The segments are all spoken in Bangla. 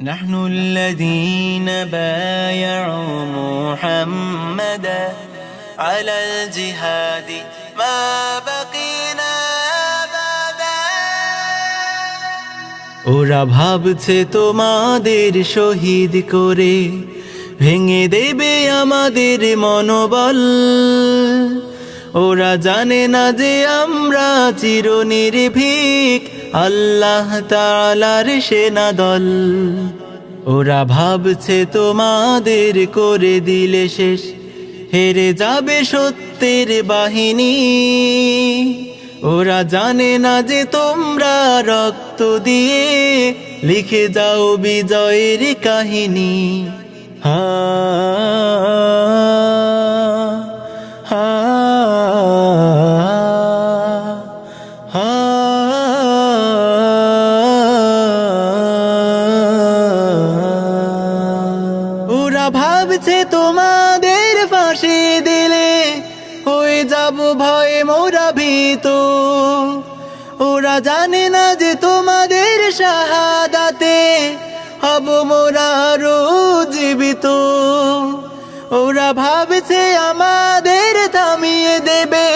نحن الذين بايعوا محمدا على الجهاد ما بقينا أبدا ওরা ভাবছে তোমাদের শহীদ করে ভেঙে দেবে আমাদের মনোবল। ওরা জানে না যে আমরা চিরনির্ভীক আল্লাহ তাআলার সেনাদল। ওরা ভাবছে তোমাদের করে দিলে শেষ হেরে যাবে সত্যের বাহিনী। ওরা জানে না যে তোমরা রক্ত দিয়ে লিখে যাও বিজয়ের কাহিনী। হা হা হা ওরা ভাবছে তোমাদের ফাঁসি দিলে হয়ে যাব ভয়ে মোরা ভীত। ওরা জানে না যে তোমাদের শাহাদাতে হব মোরা আরো জীবিত। ওরা ভাবছে আমাদের থামিয়ে দেবে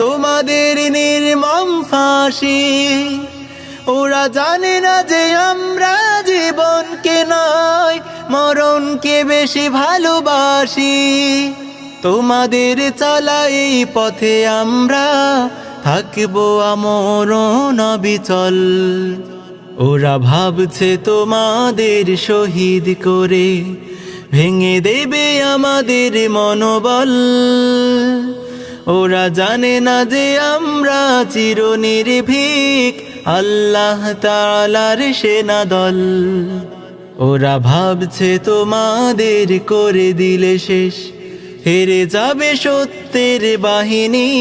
তোমাদের নির্মম ফাঁসি। ওরা জানে না যে আমরা জীবনকে নয় মরণকে বেশি ভালোবাসি। তোমাদের চলা এই পথে আমরা থাকবো আমরণ অবিচল। ওরা ভাবছে তোমাদের শহীদ করে ভেঙে দেবে আমাদের মনোবল। ওরা জানে না যে আমরা চিরনির্ভীক আল্লাহ তাআলার সেনাদল। ওরা ভাবছে তোমাদের করে দিলে শেষ হেরে যাবে সত্যের বাহিনী।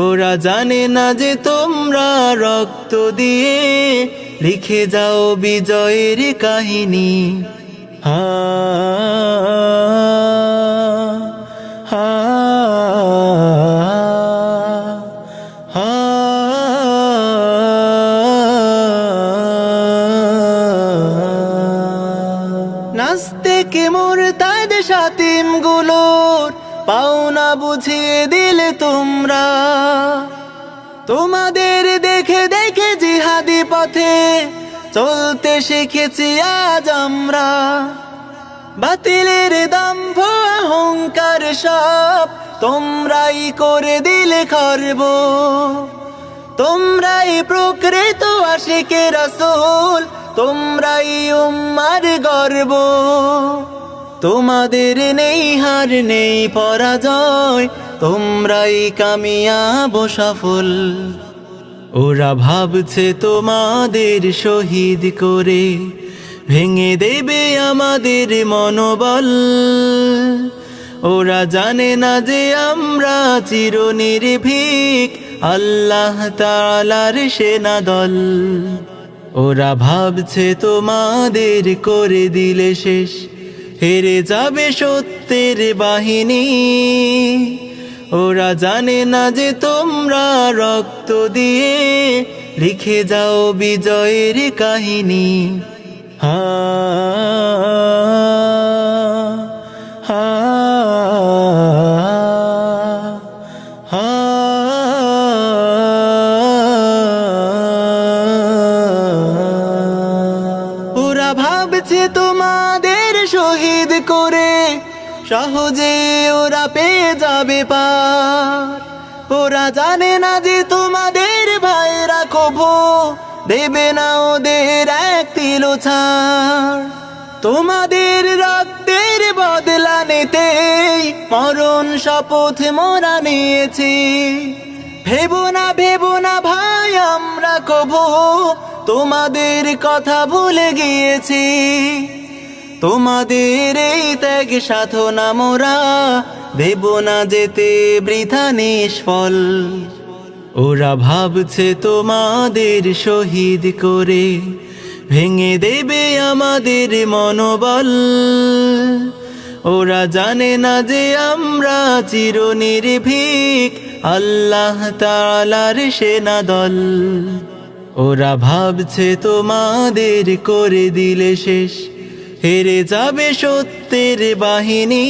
ওরা জানে না যে তোমরা রক্ত দিয়ে লিখে যাও বিজয়ের কাহিনী। হা হা হা নাস্তিক মুরতাদ শাতিম গুলোর পাওনা বুঝিয়ে দিলে তোমরা। তোমাদের দেখে দেখে জিহাদি পথে চলতে শিখেছি আজ আমরা। বাতিলের দম্ভ অহংকার সব তোমরাই করে দিলে খর্ব। তোমরাই প্রকৃত আশিকে রাসূল, তোমরাই উম্মার গর্ব। তোমাদের নেই হার নেই পরাজয়, তোমরাই কামিয়াব সফল। ওরা ভাবছে তোমাদের শহীদ করে ভেঙে দেবে আমাদের মনোবল। ওরা জানে না যে আমরা চিরনির্ভীক আল্লাহ তাআলার সেনাদল। ওরা ভাবছে তোমাদের করে দিলে শেষ হেরে যাবে সত্যের বাহিনী। ওরা জানে না যে তোমরা রক্ত দিয়ে লিখে যাও বিজয়ের কাহিনী। হা হা হা ওরা ভাবছে তোমাদের শহীদ করে সহজে ওরা পেয়ে যাবে পার। ওরা জানে না যে তোমাদের ভাইরা কভু দেবে না ওদের এক তিলো ছাড়। তোমাদের রক্তের বদলা নিতেই মরণ শপথ মোরা নিয়েছি। ভেবো না ভাই আমরা কভু তোমাদের কথা ভুলে গিয়েছি। তোমাদের এই ত্যাগ সাধনা মোরা দেব না যেতে বৃথা নিষ্ফল। ওরা ভাবছে তোমাদের শহীদ করে ভেঙে দেবে আমাদের মনোবল। ওরা জানে না যে আমরা চিরনির্ভীক আল্লাহ তাআলার সেনাদল। ওরা ভাবছে তোমাদের করে দিলে শেষ, হেরে যাবে সত্যের বাহিনী।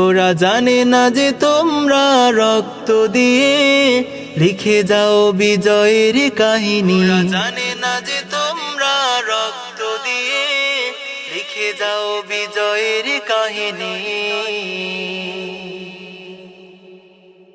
ওরা জানে না যে তোমরা রক্ত দিয়ে লিখে যাও বিজয়ের কাহিনী। ওরা জানে না যে তোমরা রক্ত দিয়ে লিখে যাও বিজয়ের কাহিনী।